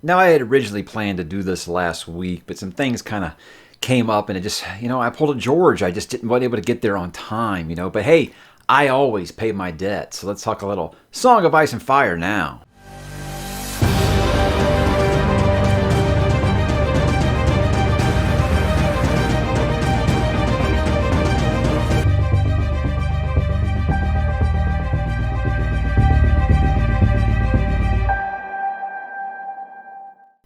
Now, I had originally planned to do this last week, but some things kind of came up and it just, I pulled a George. I just wasn't able to get there on time, But hey, I always pay my debt. So let's talk a little Song of Ice and Fire now.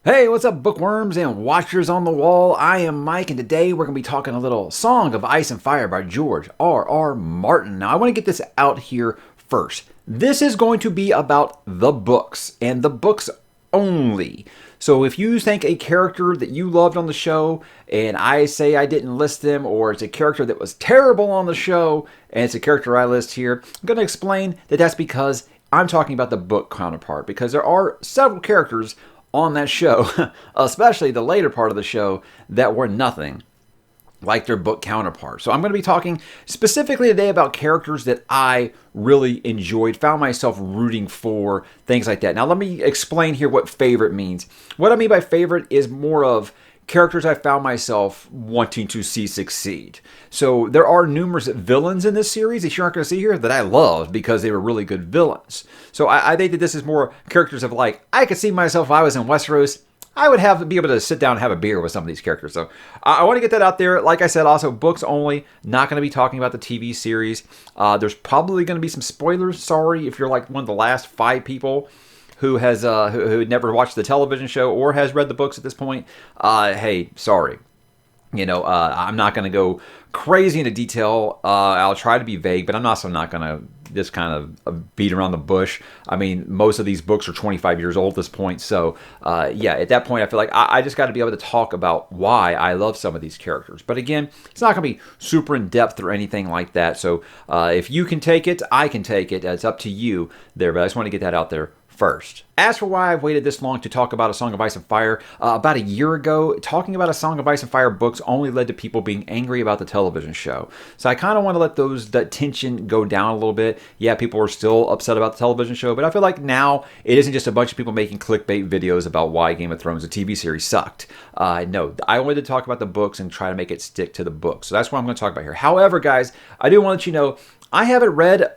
Hey, what's up, bookworms and watchers on the wall? I am Mike, and today we're going to be talking a little Song of Ice and Fire by George R.R. Martin. Now, I want to get this out here first. This is going to be about the books, and the books only. So if you think a character that you loved on the show, and I say I didn't list them, or it's a character that was terrible on the show, and it's a character I list here, I'm going to explain that that's because I'm talking about the book counterpart, because there are several characters on that show, especially the later part of the show, that were nothing like their book counterpart. So I'm going to be talking specifically today about characters that I really enjoyed, found myself rooting for, things like that. Now let me explain here what favorite means. What I mean by favorite is more of characters I found myself wanting to see succeed. So there are numerous villains in this series that you aren't going to see here that I loved because they were really good villains. So I think that this is more characters of like, I could see myself if I was in Westeros, I would be able to sit down and have a beer with some of these characters. So I want to get that out there. Like I said, also books only, not going to be talking about the TV series. There's probably going to be some spoilers. Sorry if you're like one of the last 5 people who has who never watched the television show or has read the books at this point. Hey, sorry. I'm not going to go crazy into detail. I'll try to be vague, but I'm also not going to just kind of beat around the bush. I mean, most of these books are 25 years old at this point. So, yeah, at that point, I feel like I just got to be able to talk about why I love some of these characters. But again, it's not going to be super in-depth or anything like that. So, if you can take it, I can take it. It's up to you there, but I just want to get that out there first. As for why I've waited this long to talk about A Song of Ice and Fire, about a year ago, talking about A Song of Ice and Fire books only led to people being angry about the television show. So I kind of want to let that tension go down a little bit. Yeah, people are still upset about the television show, but I feel like now it isn't just a bunch of people making clickbait videos about why Game of Thrones, the TV series, sucked. No, I wanted to talk about the books and try to make it stick to the books. So that's what I'm going to talk about here. However, guys, I do want to let you know, I haven't read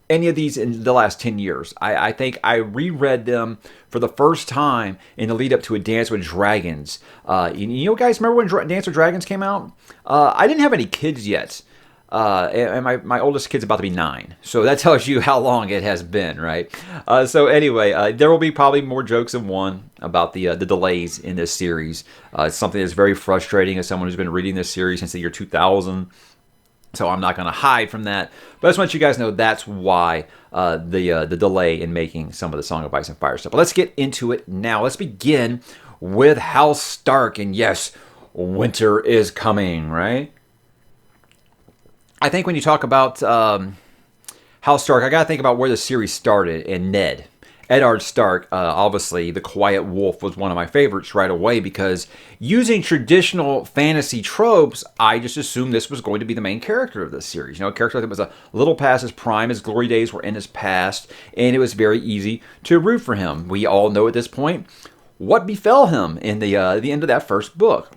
any of these in the last 10 years. I think I reread them for the first time in the lead up to A Dance with Dragons. Guys, remember when Dance with Dragons came out? I didn't have any kids yet. And my oldest kid's about to be 9. So that tells you how long it has been, right? So anyway, there will be probably more jokes than one about the delays in this series. It's something that's very frustrating as someone who's been reading this series since the year 2000. So I'm not going to hide from that. But I just want you guys to know that's why the delay in making some of the Song of Ice and Fire stuff. But let's get into it now. Let's begin with Hal Stark. And yes, winter is coming, right? I think when you talk about Hal Stark, I got to think about where the series started and Ned. Eddard Stark, obviously, the Quiet Wolf was one of my favorites right away because using traditional fantasy tropes, I just assumed this was going to be the main character of this series. A character that was a little past his prime, his glory days were in his past, and it was very easy to root for him. We all know at this point what befell him in the end of that first book.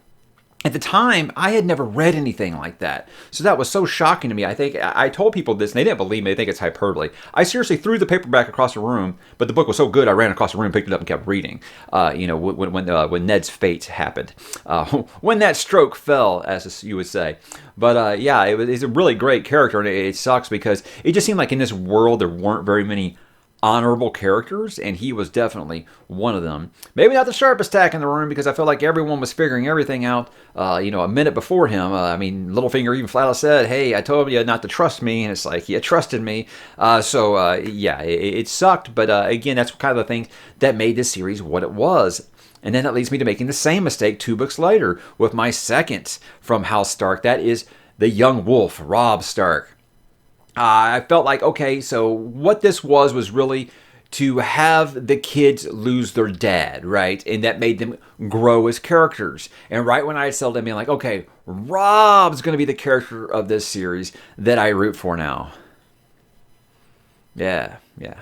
At the time, I had never read anything like that. So that was so shocking to me. I think I told people this, and they didn't believe me. They think it's hyperbole. I seriously threw the paperback across the room, but the book was so good, I ran across the room, picked it up, and kept reading. When Ned's fate happened. When that stroke fell, as you would say. But yeah, it's a really great character, and it sucks because it just seemed like in this world there weren't very many honorable characters, and he was definitely one of them. Maybe not the sharpest tack in the room because I felt like everyone was figuring everything out, a minute before him. Littlefinger even flat out said, "Hey, I told you not to trust me," and it's like, you trusted me. Yeah, it sucked, but again, that's kind of the thing that made this series what it was. And then that leads me to making the same mistake 2 books later with my second from Hal Stark. That is the young wolf, Robb Stark. I felt like, okay, so what this was really to have the kids lose their dad, right? And that made them grow as characters. And right when I settled in, being like, okay, Robb's going to be the character of this series that I root for now. Yeah, yeah.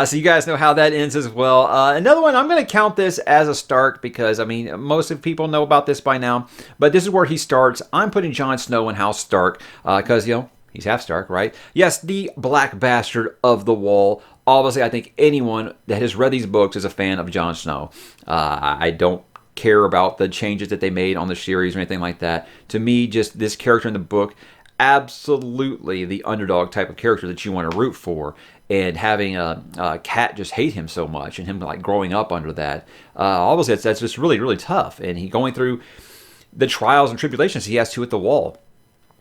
So you guys know how that ends as well. Another one, I'm going to count this as a Stark because, I mean, most of people know about this by now. But this is where he starts. I'm putting Jon Snow and Hal Stark because, he's half Stark, right? Yes, the black bastard of the wall. Obviously, I think anyone that has read these books is a fan of Jon Snow. I don't care about the changes that they made on the series or anything like that. To me, just this character in the book, absolutely the underdog type of character that you want to root for, and having a cat just hate him so much and him like growing up under that, obviously that's just really, really tough, and he going through the trials and tribulations he has to at the wall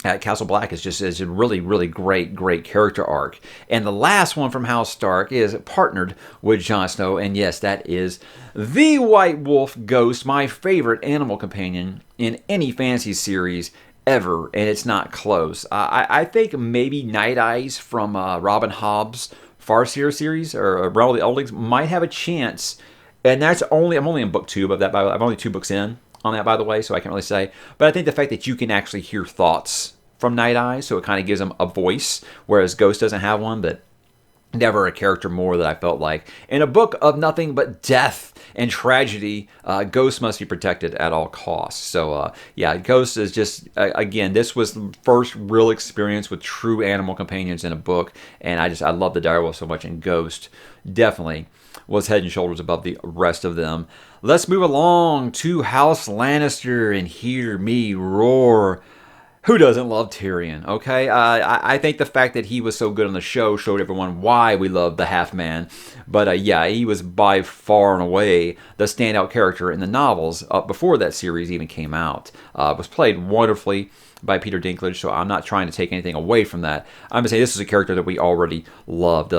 at Castle Black is a really, really great character arc. And the last one from Hal Stark is partnered with Jon Snow, and yes, that is the White Wolf Ghost, my favorite animal companion in any fantasy series ever, and it's not close. I think maybe Night Eyes from Robin Hobb's Farseer series or Realm of the Eldlings might have a chance, and I'm only in book 2 of that. I'm only 2 books in on that, by the way, so I can't really say. But I think the fact that you can actually hear thoughts from Night Eyes, so it kind of gives them a voice, whereas Ghost doesn't have one, but never a character more that I felt like. In a book of nothing but death and tragedy, Ghost must be protected at all costs. So, yeah, Ghost is just, again, this was the first real experience with true animal companions in a book, and I love the direwolf so much, and Ghost definitely was head and shoulders above the rest of them. Let's move along to House Lannister and hear me roar. Who doesn't love Tyrion, okay? I think the fact that he was so good on the show showed everyone why we love the half-man. But yeah, he was by far and away the standout character in the novels before that series even came out. Was played wonderfully by Peter Dinklage, so I'm not trying to take anything away from that. I'm going to say this is a character that we already loved.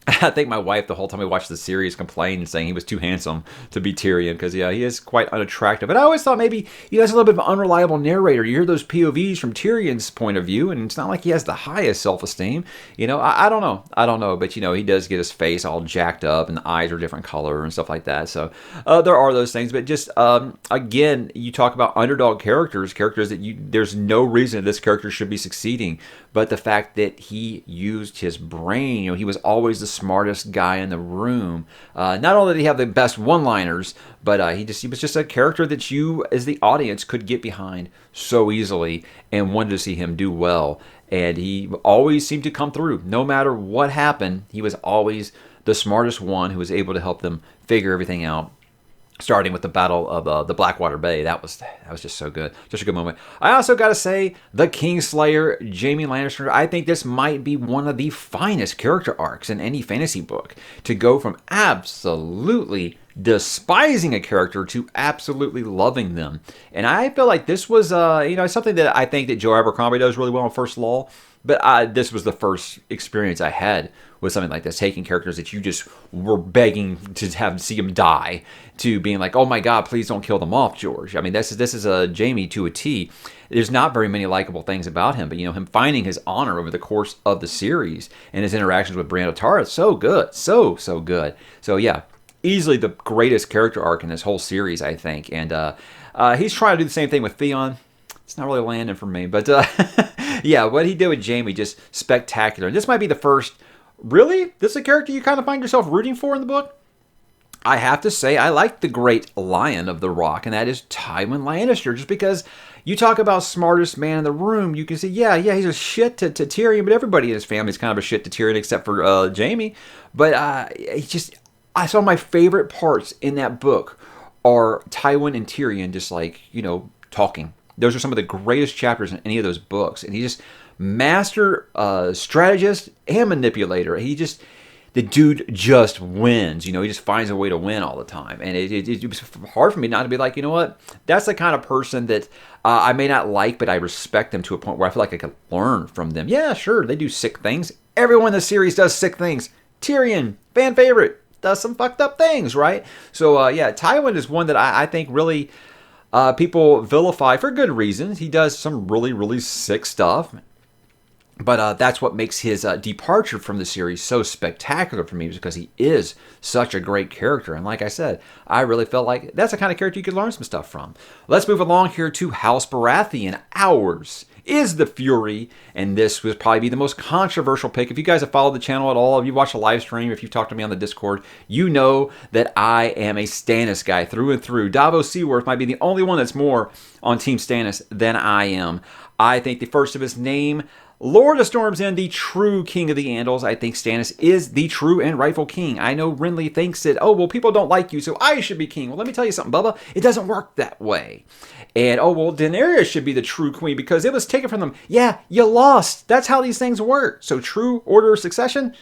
I think my wife, the whole time we watched the series, complained saying he was too handsome to be Tyrion because, yeah, he is quite unattractive. But I always thought maybe he has a little bit of an unreliable narrator. You hear those POVs from Tyrion's point of view, and it's not like he has the highest self-esteem. I don't know. I don't know. But, he does get his face all jacked up, and the eyes are different color and stuff like that. So there are those things. But just, again, you talk about underdog characters that there's no reason this character should be succeeding. But the fact that he used his brain, he was always the smartest guy in the room. Not only did he have the best one-liners, but he was just a character that you, as the audience, could get behind so easily and wanted to see him do well. And he always seemed to come through. No matter what happened, he was always the smartest one who was able to help them figure everything out. Starting with the Battle of the Blackwater Bay. That was just so good. Just a good moment. I also got to say, the Kingslayer, Jaime Lannister, I think this might be one of the finest character arcs in any fantasy book. To go from absolutely despising a character to absolutely loving them. And I feel like this was, something that I think that Joe Abercrombie does really well in First Law. But this was the first experience I had with something like this, taking characters that you just were begging to see them die, to being like, oh my God, please don't kill them off, George. I mean, this is a Jaime to a T. There's not very many likable things about him, but him finding his honor over the course of the series and his interactions with Brienne is so good, so good. So yeah, easily the greatest character arc in this whole series, I think. And he's trying to do the same thing with Theon. It's not really landing for me, but yeah, what he did with Jaime, just spectacular. And this might be the first, really? This is a character you kind of find yourself rooting for in the book? I have to say, I like the great lion of the rock, and that is Tywin Lannister, just because you talk about smartest man in the room, you can say, yeah, he's a shit to Tyrion, but everybody in his family is kind of a shit to Tyrion except for Jaime. But I saw my favorite parts in that book are Tywin and Tyrion just talking. Those are some of the greatest chapters in any of those books. And he's just master strategist and manipulator. The dude just wins. He just finds a way to win all the time. And it was hard for me not to be like, you know what? That's the kind of person that I may not like, but I respect them to a point where I feel like I could learn from them. Yeah, sure, they do sick things. Everyone in the series does sick things. Tyrion, fan favorite, does some fucked up things, right? So, yeah, Tywin is one that I think really people vilify for good reasons. He does some really, really sick stuff. But that's what makes his departure from the series so spectacular for me, because he is such a great character. And like I said, I really felt like that's the kind of character you could learn some stuff from. Let's move along here to House Baratheon. Hours is the Fury, and this would probably be the most controversial pick. If you guys have followed the channel at all, if you watched the live stream, if you've talked to me on the Discord, you know that I am a Stannis guy through and through. Davos Seaworth might be the only one that's more on Team Stannis than I am. I think the first of his name, Lord of Storm's End, the true king of the Andals. I think Stannis is the true and rightful king. I know Renly thinks that, oh, well, people don't like you, so I should be king. Well, let me tell you something, Bubba. It doesn't work that way. And, oh, well, Daenerys should be the true queen because it was taken from them. Yeah, you lost. That's how these things work. So true order of succession,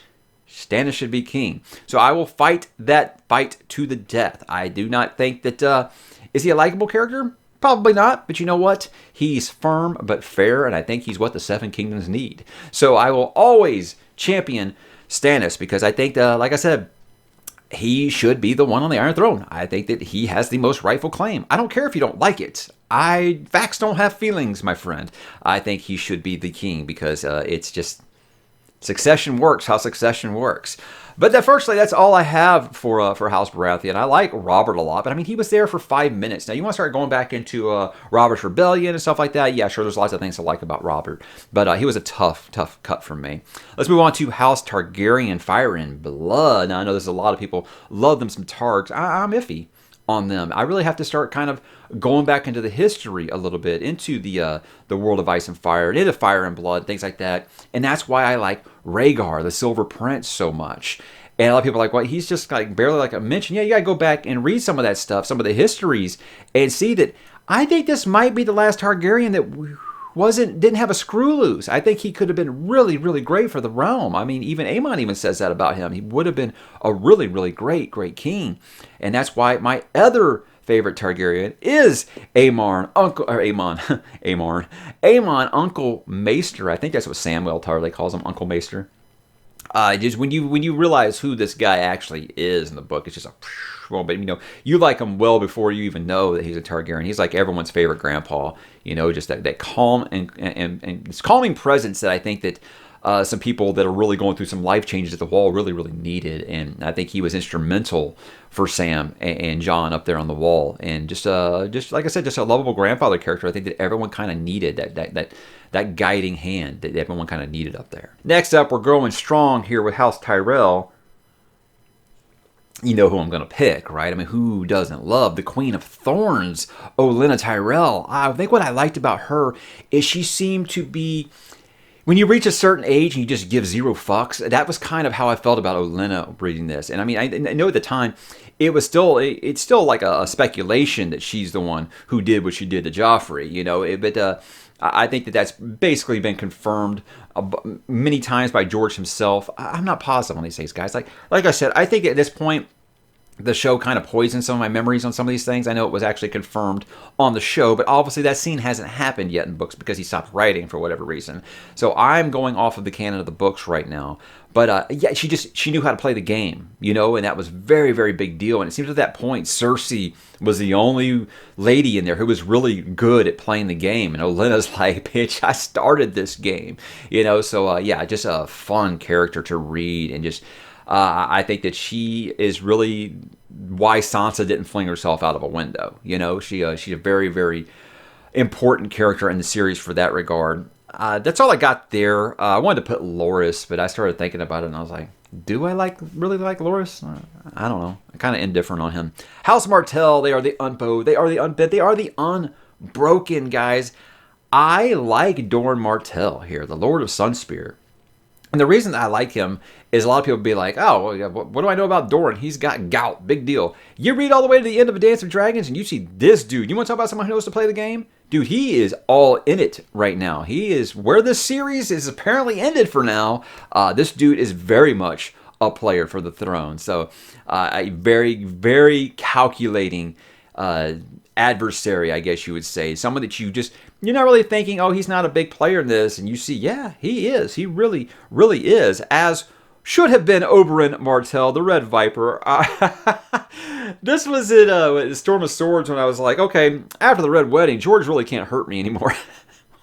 Stannis should be king. So I will fight that fight to the death. I do not think that, is he a likable character? Probably not, but you know what? He's firm but fair, and I think he's what the Seven Kingdoms need. So I will always champion Stannis because I think, like I said, he should be the one on the Iron Throne. I think that he has the most rightful claim. I don't care if you don't like it. Facts don't have feelings, my friend. I think he should be the king because it's just succession works how succession works. But firstly, that's all I have for House Baratheon. I like Robert a lot, but I mean, he was there for 5 minutes. Now, you want to start going back into Robert's Rebellion and stuff like that? Yeah, sure, there's lots of things to like about Robert. But he was a tough cut for me. Let's move on to House Targaryen, Fire and Blood. Now, I know there's a lot of people love them some Targs. I'm iffy on them. I really have to start kind of going back into the history a little bit, into the world of Ice and Fire, and into Fire and Blood, things like that. And that's why I like Rhaegar, the Silver Prince, so much. And a lot of people are like, well, he's just like barely like a mention. Yeah, you got to go back and read some of that stuff, some of the histories, and see that I think this might be the last Targaryen that didn't have a screw loose. I think he could have been really, really great for the realm. I mean, even Aemon even says that about him. He would have been a really, really great king. And that's why my other favorite Targaryen is Aemon, Uncle Maester. I think that's what Samwell Tarly calls him, Uncle Maester. Just when you realize who this guy actually is in the book, it's just a well, but you like him well before you even know that he's a Targaryen. He's like everyone's favorite grandpa. Just that calm and this calming presence that I think that some people that are really going through some life changes at the Wall really, really needed. And I think he was instrumental for Sam and Jon up there on the Wall. And just like I said, just a lovable grandfather character. I think that everyone kind of needed that guiding hand that everyone kind of needed up there. Next up, we're going strong here with House Tyrell. You know who I'm going to pick, right? I mean, who doesn't love the Queen of Thorns, Olenna Tyrell? I think what I liked about her is she seemed to be, when you reach a certain age and you just give zero fucks, that was kind of how I felt about Olenna reading this. And I mean, I know at the time, it's still like a speculation that she's the one who did what she did to Joffrey, but I think that that's basically been confirmed many times by George himself. I'm not positive on these things, guys. Like I said, I think at this point, the show kind of poisoned some of my memories on some of these things. I know it was actually confirmed on the show, but obviously that scene hasn't happened yet in books because he stopped writing for whatever reason. So I'm going off of the canon of the books right now. But yeah, she knew how to play the game, and that was very, very big deal. And it seems at that point, Cersei was the only lady in there who was really good at playing the game. And Olenna's like, bitch, I started this game, So yeah, just a fun character to read, and just I think that she is really why Sansa didn't fling herself out of a window. She's a very, very important character in the series for that regard. That's all I got there. I wanted to put Loras, but I started thinking about it, and I was like, do I really like Loras? I don't know. I'm kind of indifferent on him. House Martell, they are the unbowed, they are the unbid, they are the unbroken, guys. I like Doran Martell here, the Lord of Sunspear. And the reason that I like him is a lot of people be like, oh, what do I know about Doran? He's got gout. Big deal. You read all the way to the end of A Dance of Dragons and you see this dude. You want to talk about someone who knows to play the game? Dude, he is all in it right now. He is where this series is apparently ended for now. This dude is very much a player for the throne. So a very, very calculating adversary, I guess you would say. Someone that you're not really thinking, oh, he's not a big player in this. And you see, yeah, he is. He really, really is. As should have been Oberyn Martell, the Red Viper. This was at Storm of Swords when I was like, okay, after the Red Wedding, George really can't hurt me anymore.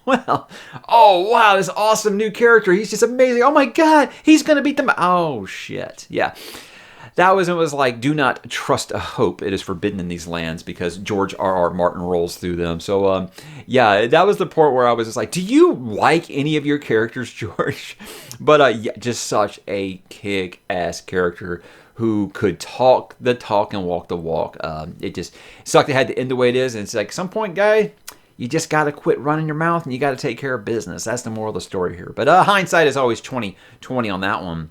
Well, oh, wow, this awesome new character. He's just amazing. Oh, my God, he's going to beat them. Oh, shit. Yeah. that was, it was like, do not trust a hope. It is forbidden in these lands, because George R.R. Martin rolls through them. So, yeah, that was the part where I was just like, do you like any of your characters, George? But, yeah, just such a kick-ass character who could talk the talk and walk the walk. It just sucked it had to end the way it is. And it's like, at some point, guy, you just got to quit running your mouth and you got to take care of business. That's the moral of the story here. But hindsight is always 20/20 on that one.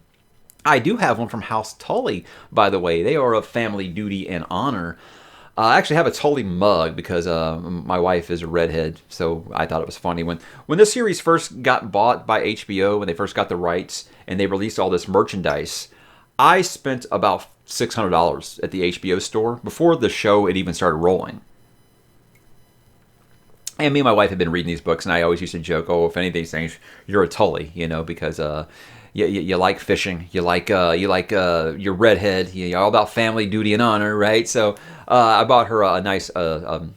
I do have one from House Tully, by the way. They are of family duty and honor. I actually have a Tully mug because my wife is a redhead, so I thought it was funny. When this series first got bought by HBO, when they first got the rights and they released all this merchandise, I spent about $600 at the HBO store before the show had even started rolling. And me and my wife had been reading these books, and I always used to joke, "Oh, if any of these things, you're a Tully," because you like fishing, you like your redhead, you're all about family, duty, and honor, right? So I bought her a nice what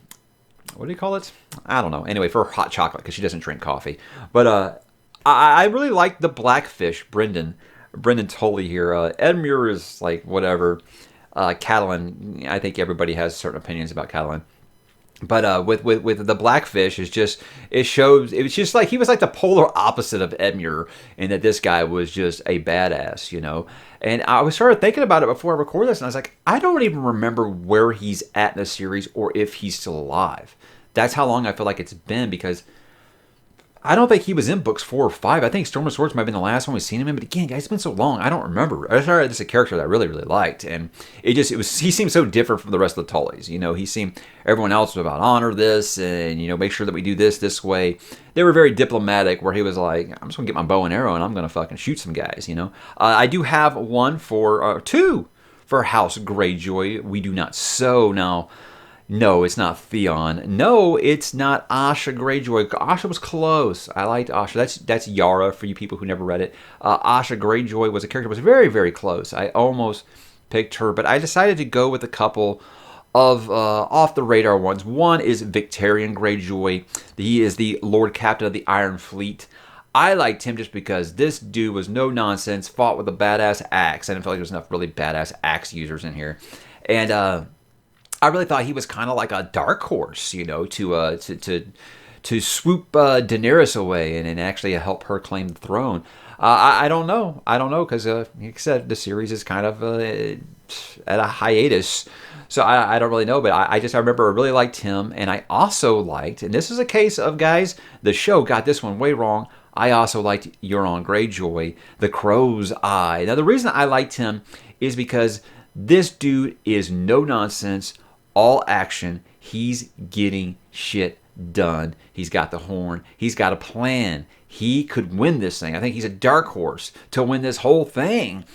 do you call it? I don't know. Anyway, for hot chocolate, because she doesn't drink coffee. But I really like the Blackfish, Brendan Tully here. Edmure is like whatever. Catelyn, I think everybody has certain opinions about Catelyn. But with the Blackfish, it was just like he was like the polar opposite of Edmure, and that this guy was just a badass, And I was started thinking about it before I recorded this, and I was like, I don't even remember where he's at in the series or if he's still alive. That's how long I feel like it's been, because I don't think he was in books 4 or 5. I think Storm of Swords might have been the last one we've seen him in. But again, guys, it's been so long, I don't remember. I started this a character that I really, really liked, and he seemed so different from the rest of the Tullys. He seemed, everyone else was about honor this and make sure that we do this way. They were very diplomatic, where he was like, I'm just gonna get my bow and arrow and I'm gonna fucking shoot some guys. I do have two for House Greyjoy. We do not sow now. No, it's not Theon. No, it's not Asha Greyjoy. Asha was close. I liked Asha. That's Yara for you people who never read it. Asha Greyjoy was a character that was very, very close. I almost picked her, but I decided to go with a couple of off-the-radar ones. One is Victarion Greyjoy. He is the Lord Captain of the Iron Fleet. I liked him just because this dude was no nonsense, fought with a badass axe. I didn't feel like there was enough really badass axe users in here. And I really thought he was kind of like a dark horse, to swoop Daenerys away and actually help her claim the throne. I don't know. Because like I said, the series is kind of at a hiatus, so I don't really know. But I remember I really liked him, and I also liked, and this is a case of, guys, the show got this one way wrong. I also liked Euron Greyjoy, the Crow's Eye. Now, the reason I liked him is because this dude is no nonsense. All action. He's getting shit done. He's got the horn. He's got a plan. He could win this thing. I think he's a dark horse to win this whole thing.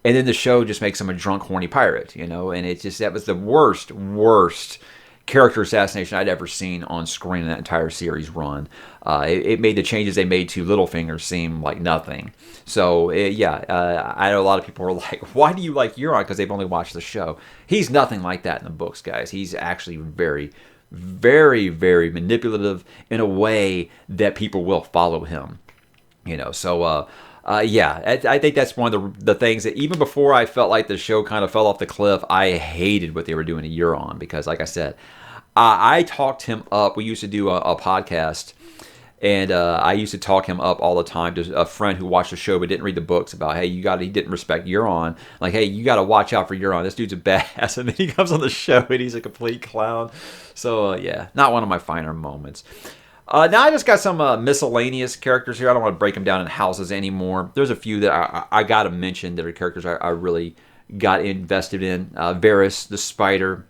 And then the show just makes him a drunk, horny pirate, And that was the worst character assassination I'd ever seen on screen in that entire series run. It made the changes they made to Littlefinger seem like nothing. So, I know a lot of people are like, why do you like Euron? Because they've only watched the show. He's nothing like that in the books, guys. He's actually very, very, very manipulative in a way that people will follow him. So, I think that's one of the things that even before I felt like the show kind of fell off the cliff, I hated what they were doing to Euron, because, like I said, I talked him up. We used to do a podcast, and I used to talk him up all the time to a friend who watched the show but didn't read the books about, hey, he didn't respect Euron. Like, hey, you got to watch out for Euron. This dude's a badass. And then he comes on the show and he's a complete clown. So, not one of my finer moments. Now I just got some miscellaneous characters here. I don't want to break them down in houses anymore. There's a few that I got to mention that are characters I really got invested in. Varys, the Spider.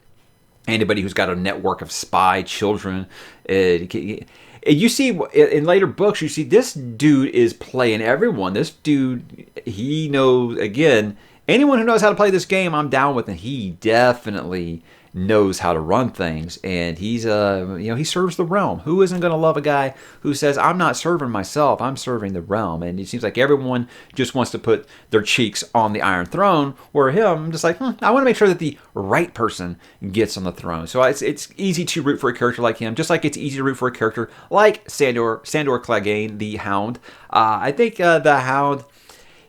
Anybody who's got a network of spy children. You see, in later books, you see this dude is playing everyone. This dude, he knows, again, anyone who knows how to play this game, I'm down with, and he definitely knows how to run things, and he's he serves the realm. Who isn't going to love a guy who says, I'm not serving myself, I'm serving the realm? And it seems like everyone just wants to put their cheeks on the Iron Throne, where him, I'm just like, I want to make sure that the right person gets on the throne. So it's easy to root for a character like him, just like it's easy to root for a character like Sandor Clegane, the Hound. I think the Hound,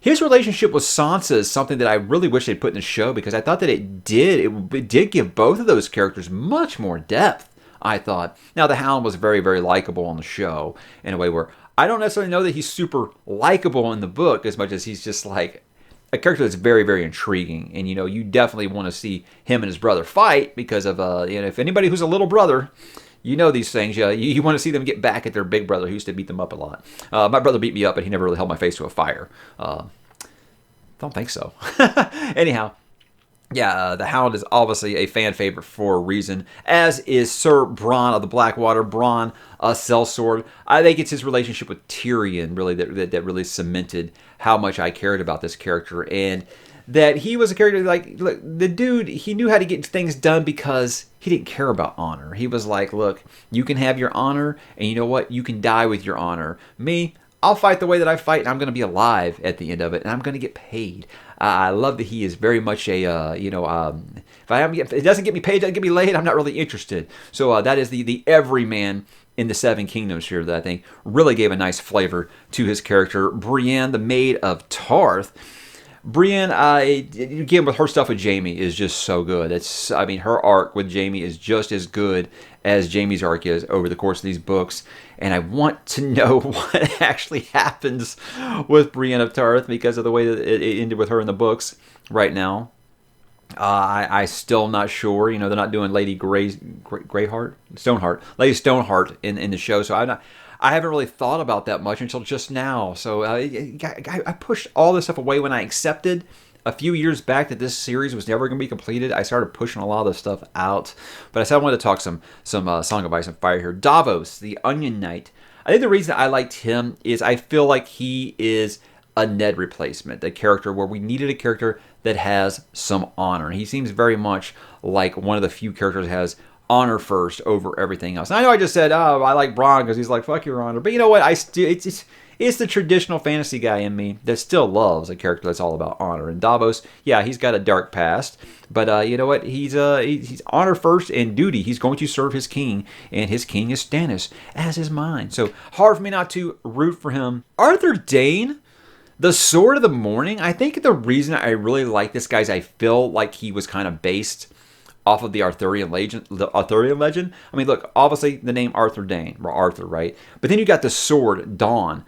His relationship with Sansa is something that I really wish they'd put in the show, because I thought that it did give both of those characters much more depth, I thought. Now, the Hound was very, very likable on the show in a way where I don't necessarily know that he's super likable in the book as much as he's just like a character that's very, very intriguing. And, you definitely want to see him and his brother fight because of, if anybody who's a little brother, these things. You want to see them get back at their big brother who used to beat them up a lot. My brother beat me up, but he never really held my face to a fire. Don't think so. Anyhow, yeah, the Hound is obviously a fan favorite for a reason, as is Sir Bronn of the Blackwater. Bronn, sellsword. I think it's his relationship with Tyrion really that really cemented how much I cared about this character, and that he was a character like, look, the dude, he knew how to get things done because he didn't care about honor. He was like, look, you can have your honor, and you know what? You can die with your honor. Me, I'll fight the way that I fight, and I'm going to be alive at the end of it, and I'm going to get paid. I love that he is very much a, if it doesn't get me paid, it doesn't get me laid, I'm not really interested. So that is the everyman in the Seven Kingdoms here that I think really gave a nice flavor to his character. Brienne, the Maid of Tarth. Brienne, again, with her stuff with Jaime is just so good. Her arc with Jaime is just as good as Jaime's arc is over the course of these books. And I want to know what actually happens with Brienne of Tarth because of the way that it ended with her in the books right now. I still not sure. They're not doing Lady Stoneheart, Lady Stoneheart in the show. So I haven't really thought about that much until just now. So I pushed all this stuff away when I accepted a few years back that this series was never going to be completed. I started pushing a lot of this stuff out. But I said I wanted to talk some Song of Ice and Fire here. Davos, the Onion Knight. I think the reason I liked him is I feel like he is a Ned replacement, a character where we needed a character that has some honor. And he seems very much like one of the few characters that has honor first over everything else. And I know I just said, oh, I like Bronn because he's like, fuck your honor. But you know what? It's the traditional fantasy guy in me that still loves a character that's all about honor. And Davos, yeah, he's got a dark past, but you know what? He's honor first and duty. He's going to serve his king, and his king is Stannis, as is mine. So hard for me not to root for him. Arthur Dayne, the Sword of the Morning. I think the reason I really like this guy is I feel like he was kind of based off of the Arthurian legend. I mean, look, obviously the name Arthur Dayne, or Arthur, right? But then you got the sword, Dawn.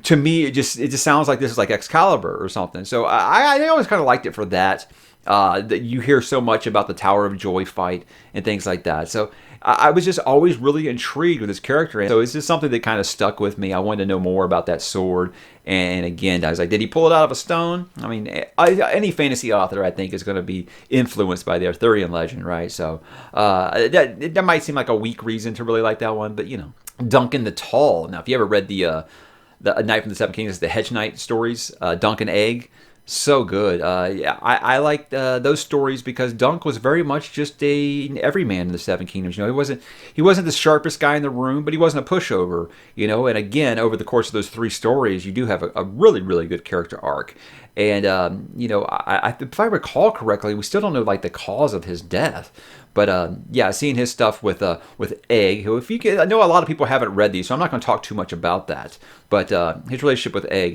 To me, it just sounds like this is like Excalibur or something. So I always kind of liked it for that. That you hear so much about the Tower of Joy fight and things like that. So I was just always really intrigued with his character. And so it's just something that kind of stuck with me. I wanted to know more about that sword. And again, I was like, did he pull it out of a stone? I mean, any fantasy author, I think, is going to be influenced by the Arthurian legend, right? So that might seem like a weak reason to really like that one. But, Duncan the Tall. Now, if you ever read the Knight from the Seven Kingdoms, the Hedge Knight stories, Duncan Egg, so good. I liked those stories because Dunk was very much just an everyman in the Seven Kingdoms. He wasn't the sharpest guy in the room, but he wasn't a pushover. And again, over the course of those three stories, you do have a really, really good character arc. And if I recall correctly, we still don't know like the cause of his death. But yeah, seeing his stuff with Egg, who I know a lot of people haven't read these, so I'm not going to talk too much about that. But his relationship with Egg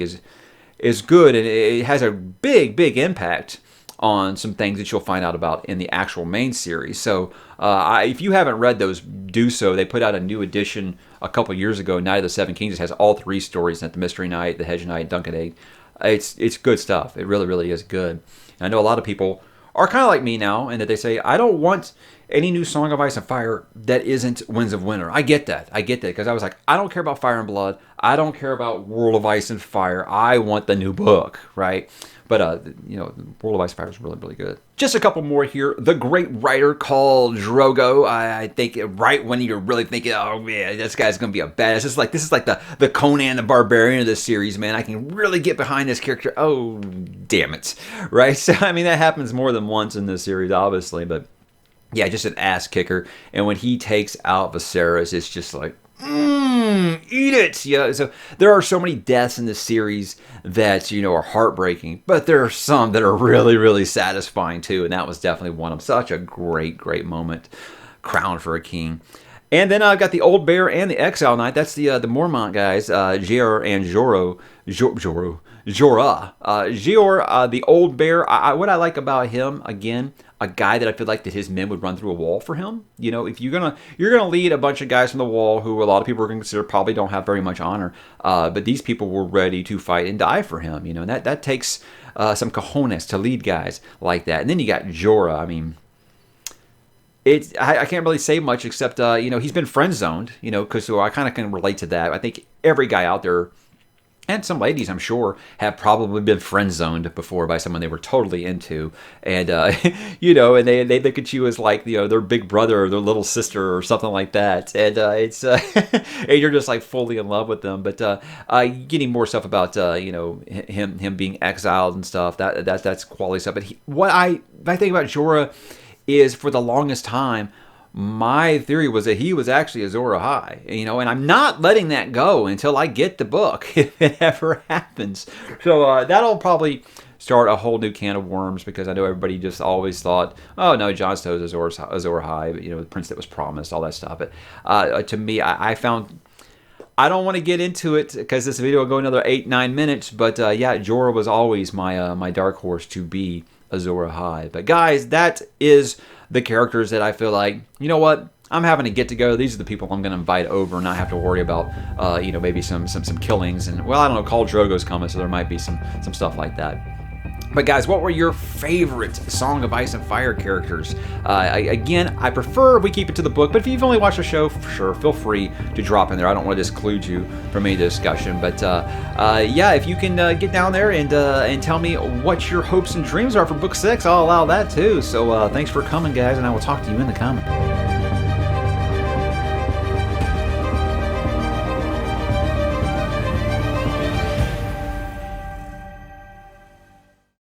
is good, and it has a big, big impact on some things that you'll find out about in the actual main series. So if you haven't read those, do so. They put out a new edition a couple years ago. Knight of the Seven Kings has all three stories: the Mystery Knight, the Hedge Knight, Duncan Egg. It's good stuff. It really, really is good. And I know a lot of people are kind of like me now, and that they say, I don't want any new Song of Ice and Fire that isn't Winds of Winter. I get that, because I was like, I don't care about Fire and Blood. I don't care about World of Ice and Fire. I want the new book, right? But, World of Ice and Fire is really, really good. Just a couple more here. The Great Writer called Drogo. I think right when you're really thinking, oh, man, this guy's going to be a badass. This is like the Conan the Barbarian of this series, man. I can really get behind this character. Oh, damn it. Right? So, I mean, that happens more than once in this series, obviously. But, yeah, just an ass kicker. And when he takes out Viserys, it's just like, eat it. Yeah. So there are so many deaths in this series that, are heartbreaking, but there are some that are really, really satisfying too. And that was definitely one of them. Such a great, great moment. Crown for a king. And then I've got the Old Bear and the Exile Knight. That's the Mormont guys, Jer and Jorah. Jorah. The old bear. What I like about him, again, a guy that I feel like that his men would run through a wall for him. You know, if you're gonna lead a bunch of guys from the wall who a lot of people are gonna consider probably don't have very much honor, but these people were ready to fight and die for him. You know, and that takes some cojones to lead guys like that. And then you got Jorah. I mean, I can't really say much except he's been friend zoned. You know, because so I kind of can relate to that. I think every guy out there, and some ladies, I'm sure, have probably been friend-zoned before by someone they were totally into. And, and they look at you as like, their big brother or their little sister or something like that. And and you're just like fully in love with them. But getting more stuff about, him being exiled and stuff, that's quality stuff. But what I think about Jorah is, for the longest time, my theory was that he was actually Azor Ahai, and I'm not letting that go until I get the book, if it ever happens. So that'll probably start a whole new can of worms, because I know everybody just always thought, oh no, Jon Snow is Azor Ahai, the prince that was promised, all that stuff. But to me, I found, I don't want to get into it because this video will go another 8-9 minutes, but Jorah was always my dark horse to be Azor Ahai. But guys, that is the characters that I feel like, you know what, I'm having to get together. These are the people I'm going to invite over and not have to worry about, maybe some killings. And, well, I don't know, Khal Drogo's coming, so there might be some stuff like that. But guys, what were your favorite Song of Ice and Fire characters? Again, I prefer we keep it to the book, but if you've only watched the show, for sure, feel free to drop in there. I don't want to disclude you from any discussion, but if you can get down there and tell me what your hopes and dreams are for Book 6, I'll allow that too. So thanks for coming, guys, and I will talk to you in the comments.